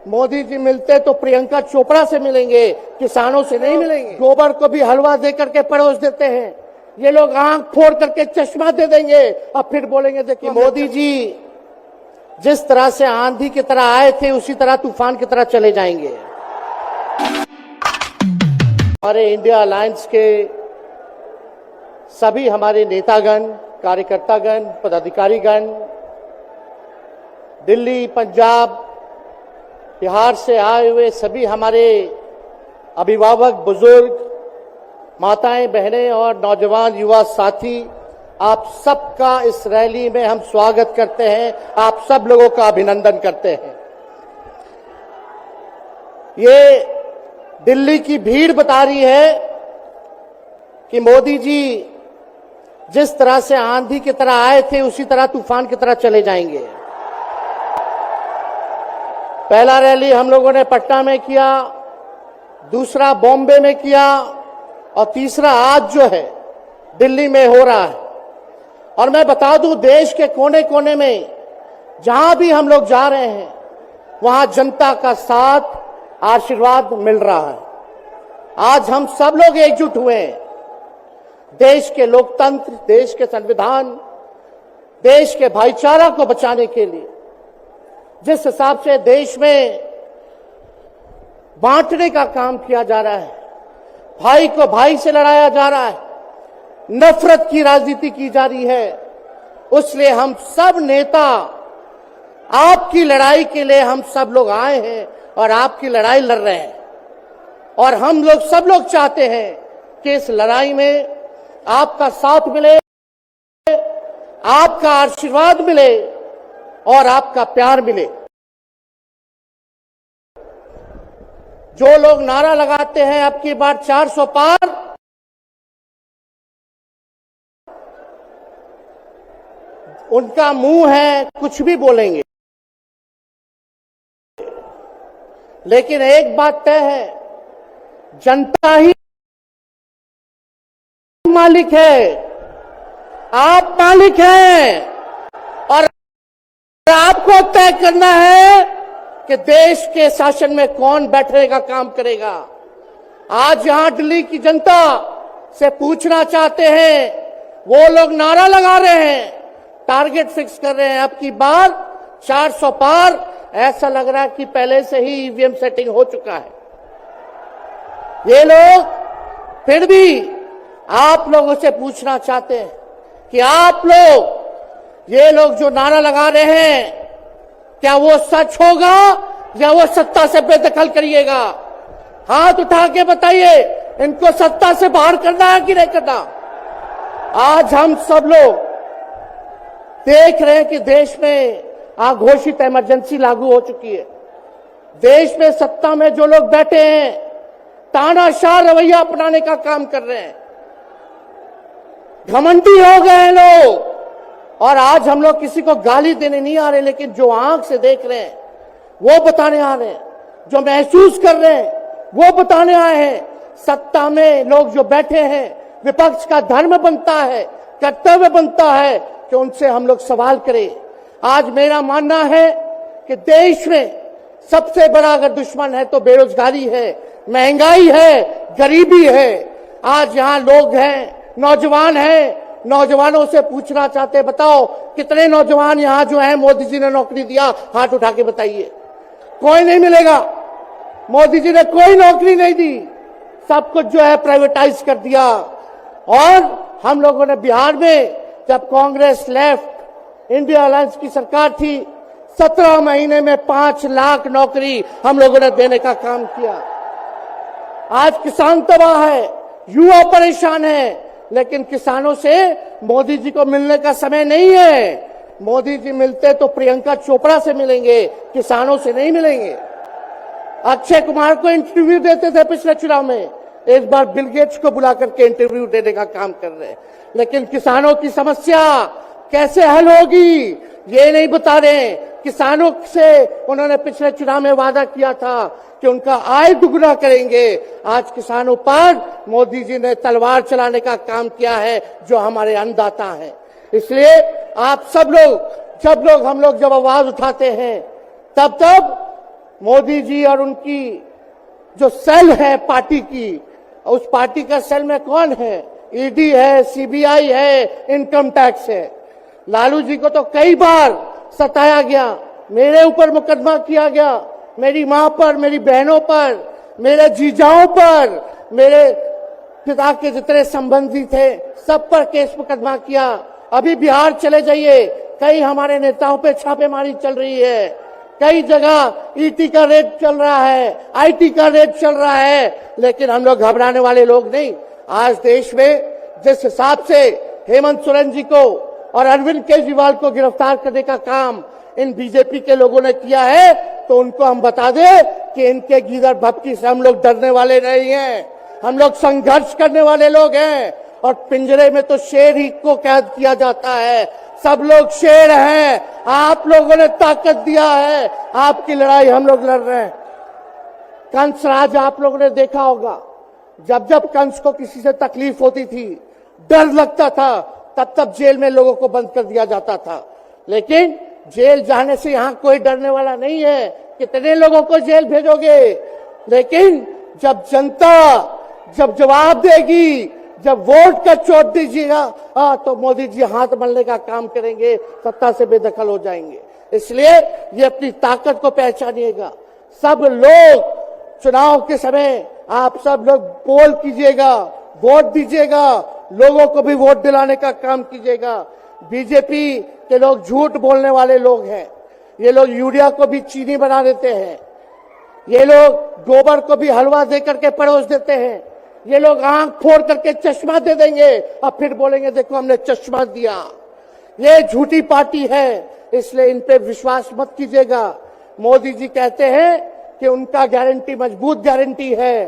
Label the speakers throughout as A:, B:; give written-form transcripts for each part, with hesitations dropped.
A: मोदी जी मिलते तो प्रियंका चोपड़ा से मिलेंगे, किसानों से नहीं मिलेंगे। गोबर को भी हलवा दे करके परोस देते हैं, ये लोग आंख फोड़ करके चश्मा दे देंगे और फिर बोलेंगे देखिए मोदी जी जिस तरह से आंधी की तरह आए थे उसी तरह तूफान की तरह चले जाएंगे। हमारे इंडिया अलायंस के सभी हमारे नेतागण, कार्यकर्तागण, पदाधिकारीगण, दिल्ली, पंजाब, बिहार से आए हुए सभी हमारे अभिभावक, बुजुर्ग, माताएं, बहनें और नौजवान युवा साथी, आप सबका इस रैली में हम स्वागत करते हैं, आप सब लोगों का अभिनंदन करते हैं। ये दिल्ली की भीड़ बता रही है कि मोदी जी जिस तरह से आंधी की तरह आए थे उसी तरह तूफान की तरह चले जाएंगे। पहला रैली हम लोगों ने पटना में किया, दूसरा बॉम्बे में किया और तीसरा आज जो है दिल्ली में हो रहा है। और मैं बता दूं, देश के कोने कोने में जहां भी हम लोग जा रहे हैं वहां जनता का साथ, आशीर्वाद मिल रहा है। आज हम सब लोग एकजुट हुए हैं देश के लोकतंत्र, देश के संविधान, देश के भाईचारा को बचाने के लिए। जिस हिसाब से देश में बांटने का काम किया जा रहा है, भाई को भाई से लड़ाया जा रहा है, नफरत की राजनीति की जा रही है, उसलिए हम सब नेता आपकी लड़ाई के लिए हम सब लोग आए हैं और आपकी लड़ाई लड़ रहे हैं। और हम लोग सब लोग चाहते हैं कि इस लड़ाई में आपका साथ मिले, आपका आशीर्वाद मिले और आपका प्यार मिले। जो लोग नारा लगाते हैं अब की बार 400 पार, उनका मुंह है कुछ भी बोलेंगे, लेकिन एक बात तय है, जनता ही मालिक है, आप मालिक हैं और आपको तय करना है कि देश के शासन में कौन बैठने का काम करेगा। आज यहां दिल्ली की जनता से पूछना चाहते हैं, वो लोग नारा लगा रहे हैं, टारगेट फिक्स कर रहे हैं अब की बार 400 पार। ऐसा लग रहा है कि पहले से ही ईवीएम सेटिंग हो चुका है। ये लोग फिर भी आप लोगों से पूछना चाहते हैं कि आप लोग, ये लोग जो नारा लगा रहे हैं, क्या वो सच होगा या वो सत्ता से बेदखल करिएगा? हाथ उठा के बताइए, इनको सत्ता से बाहर करना है कि नहीं करना? आज हम सब लोग देख रहे हैं कि देश में अघोषित इमरजेंसी लागू हो चुकी है। देश में सत्ता में जो लोग बैठे हैं तानाशाह रवैया अपनाने का काम कर रहे हैं, घमंडी हो गए हैं लोग। और आज हम लोग किसी को गाली देने नहीं आ रहे, लेकिन जो आंख से देख रहे हैं वो बताने आ रहे हैं, जो महसूस कर रहे हैं वो बताने आए हैं। सत्ता में लोग जो बैठे हैं, विपक्ष का धर्म बनता है, कर्तव्य बनता है कि उनसे हम लोग सवाल करें। आज मेरा मानना है कि देश में सबसे बड़ा अगर दुश्मन है तो बेरोजगारी है, महंगाई है, गरीबी है। आज यहाँ लोग हैं, नौजवान हैं, नौजवानों से पूछना चाहते, बताओ कितने नौजवान यहाँ जो हैं मोदी जी ने नौकरी दिया? हाथ उठा के बताइए। कोई नहीं मिलेगा, मोदी जी ने कोई नौकरी नहीं दी, सब कुछ जो है प्राइवेटाइज कर दिया। और हम लोगों ने बिहार में जब कांग्रेस लेफ्ट इंडिया अलायंस की सरकार थी, 17 महीने में 5 लाख नौकरी हम लोगों ने देने का काम किया। आज किसान तबाह है, युवा परेशान है, लेकिन किसानों से मोदी जी को मिलने का समय नहीं है। मोदी जी मिलते तो प्रियंका चोपड़ा से मिलेंगे, किसानों से नहीं मिलेंगे। अक्षय कुमार को इंटरव्यू देते थे पिछले चुनाव में, इस बार बिल गेट्स को बुला करके इंटरव्यू देने का काम कर रहे हैं। लेकिन किसानों की समस्या कैसे हल होगी ये नहीं बता रहे। किसानों से उन्होंने पिछले चुनाव में वादा किया था कि उनका आय दुगना करेंगे। आज किसानों पर मोदी जी ने तलवार चलाने का काम किया है, जो हमारे अन्नदाता हैं। इसलिए आप सब लोग, हम लोग जब आवाज उठाते हैं तब मोदी जी और उनकी जो सेल है पार्टी की, उस पार्टी का सेल में कौन है? ईडी है, सीबीआई है, इनकम टैक्स है। लालू जी को तो कई बार सताया गया, मेरे ऊपर मुकदमा किया गया, मेरी मां पर, मेरी बहनों पर, मेरे जीजाओं पर, मेरे पिता के जितने संबंधी थे सब पर केस मुकदमा किया। अभी बिहार चले जाइए, कई हमारे नेताओं पे छापेमारी चल रही है, कई जगह ईटी का रेड चल रहा है, आईटी का रेड चल रहा है, लेकिन हम लोग घबराने वाले लोग नहीं। आज देश में जिस हिसाब से हेमंत सोरेन जी को और अरविंद केजरीवाल को गिरफ्तार करने का काम इन बीजेपी के लोगों ने किया है, तो उनको हम बता दें कि इनके गीदड़ भपकी से हम लोग डरने वाले नहीं हैं। हम लोग संघर्ष करने वाले लोग हैं, और पिंजरे में तो शेर ही को कैद किया जाता है। सब लोग शेर हैं, आप लोगों ने ताकत दिया है, आपकी लड़ाई हम लोग लड़ रहे हैं। कंस राज आप लोगों ने देखा होगा, जब जब कंस को किसी से तकलीफ होती थी, डर लगता था, तब तब जेल में लोगों को बंद कर दिया जाता था। लेकिन जेल जाने से यहां कोई डरने वाला नहीं है। कितने लोगों को जेल भेजोगे? लेकिन जब जनता जब जवाब देगी, जब वोट का चोट दीजिएगा, तो मोदी जी हाथ मलने का काम करेंगे, सत्ता से बेदखल हो जाएंगे। इसलिए ये अपनी ताकत को पहचानिएगा। सब लोग चुनाव के समय आप सब लोग पोल कीजिएगा, वोट दीजिएगा, लोगों को भी वोट दिलाने का काम कीजिएगा। बीजेपी के लोग झूठ बोलने वाले लोग हैं। ये लोग यूरिया को भी चीनी बना देते हैं, ये लोग गोबर को भी हलवा दे करके परोस देते हैं, ये लोग आंख फोड़ करके चश्मा दे देंगे और फिर बोलेंगे देखो हमने चश्मा दिया। ये झूठी पार्टी है, इसलिए इन पे विश्वास मत कीजिएगा। मोदी जी कहते हैं कि उनका गारंटी मजबूत गारंटी है,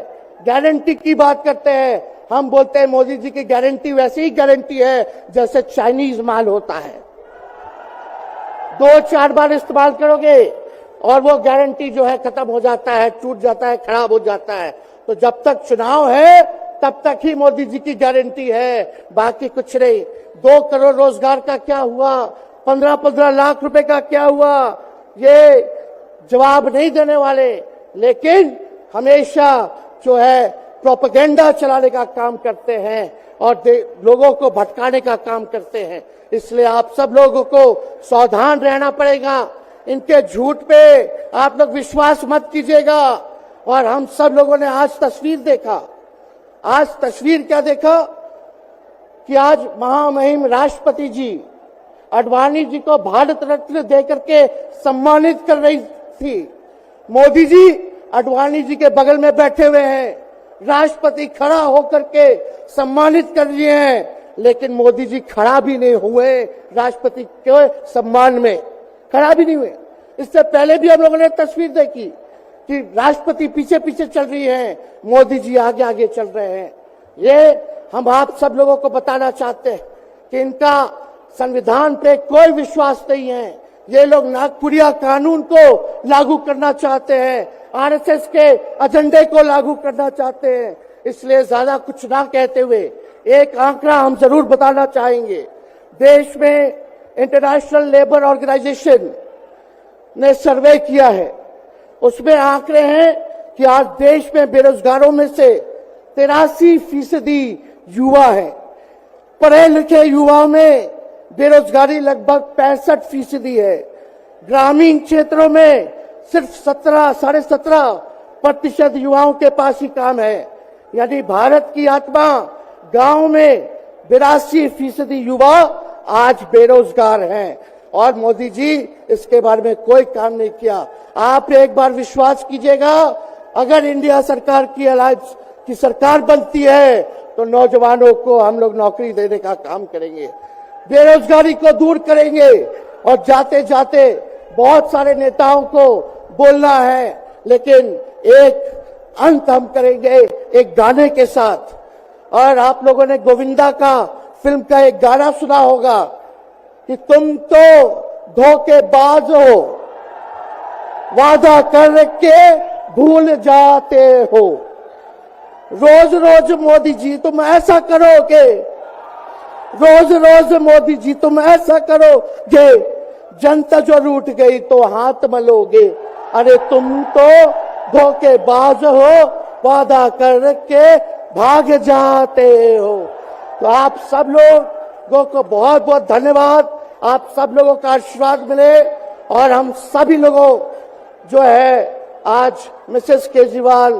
A: गारंटी की बात करते हैं। हम बोलते हैं मोदी जी की गारंटी वैसे ही गारंटी है जैसे चाइनीज माल होता है, 2-4 बार इस्तेमाल करोगे और वो गारंटी जो है खत्म हो जाता है, टूट जाता है, खराब हो जाता है। तो जब तक चुनाव है तब तक ही मोदी जी की गारंटी है, बाकी कुछ नहीं। 2 करोड़ रोजगार का क्या हुआ, 15-15 लाख रुपए का क्या हुआ, ये जवाब नहीं देने वाले, लेकिन हमेशा जो है प्रोपेगेंडा चलाने का काम करते हैं और लोगों को भटकाने का काम करते हैं। इसलिए आप सब लोगों को सावधान रहना पड़ेगा। इनके झूठ पे आप लोग विश्वास मत कीजिएगा। और हम सब लोगों ने आज तस्वीर देखा, आज तस्वीर क्या देखा कि आज महामहिम राष्ट्रपति जी आडवाणी जी को भारत रत्न देकर के सम्मानित कर रही थी। मोदी जी आडवाणी जी के बगल में बैठे हुए हैं, राष्ट्रपति खड़ा होकर के सम्मानित कर रहे हैं, लेकिन मोदी जी खड़ा भी नहीं हुए राष्ट्रपति के सम्मान में, खड़ा भी नहीं हुए। इससे पहले भी हम लोगों ने तस्वीर देखी कि राष्ट्रपति पीछे पीछे चल रही है, मोदी जी आगे आगे चल रहे हैं। ये हम आप सब लोगों को बताना चाहते हैं कि इनका संविधान पे कोई विश्वास नहीं है। ये लोग नागपुरिया कानून को लागू करना चाहते हैं, आरएसएस के एजेंडे को लागू करना चाहते हैं। इसलिए ज्यादा कुछ ना कहते हुए एक आंकड़ा हम जरूर बताना चाहेंगे। देश में इंटरनेशनल लेबर ऑर्गेनाइजेशन ने सर्वे किया है, उसमें आंकड़े हैं कि आज देश में बेरोजगारों में से 83% युवा है। पढ़े लिखे युवाओं में बेरोजगारी लगभग 65% है। ग्रामीण क्षेत्रों में सिर्फ 17.5% युवाओं के पास ही काम है। यानी भारत की आत्मा गांव में 82% युवा आज बेरोजगार हैं और मोदी जी इसके बारे में कोई काम नहीं किया। आप एक बार विश्वास कीजिएगा, अगर इंडिया सरकार की अलायंस की सरकार बनती है तो नौजवानों को हम लोग नौकरी देने का काम करेंगे, बेरोजगारी को दूर करेंगे। और जाते जाते बहुत सारे नेताओं को बोलना है, लेकिन एक अंत हम करेंगे एक गाने के साथ। और आप लोगों ने गोविंदा का फिल्म का एक गाना सुना होगा कि तुम तो धोखेबाज हो, वादा करके भूल जाते हो। रोज रोज मोदी जी तुम ऐसा करोगे, रोज रोज मोदी जी तुम ऐसा करोगे, जनता जो रूठ गई तो हाथ मलोगे। अरे तुम तो धोखेबाज हो, वादा करके भाग जाते हो। तो आप सब लोगों को बहुत बहुत धन्यवाद। आप सब लोगों का आशीर्वाद मिले और हम सभी लोगों जो है आज मिसेस केजरीवाल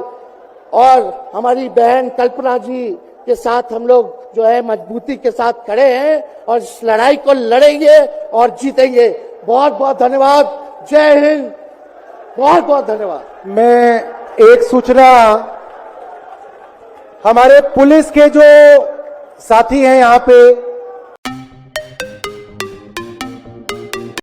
A: और हमारी बहन कल्पना जी के साथ हम लोग जो है मजबूती के साथ खड़े हैं और इस लड़ाई को लड़ेंगे और जीतेंगे। बहुत बहुत धन्यवाद। जय हिंद। बहुत बहुत धन्यवाद।
B: मैं एक सूचना, हमारे पुलिस के जो साथी हैं यहाँ पे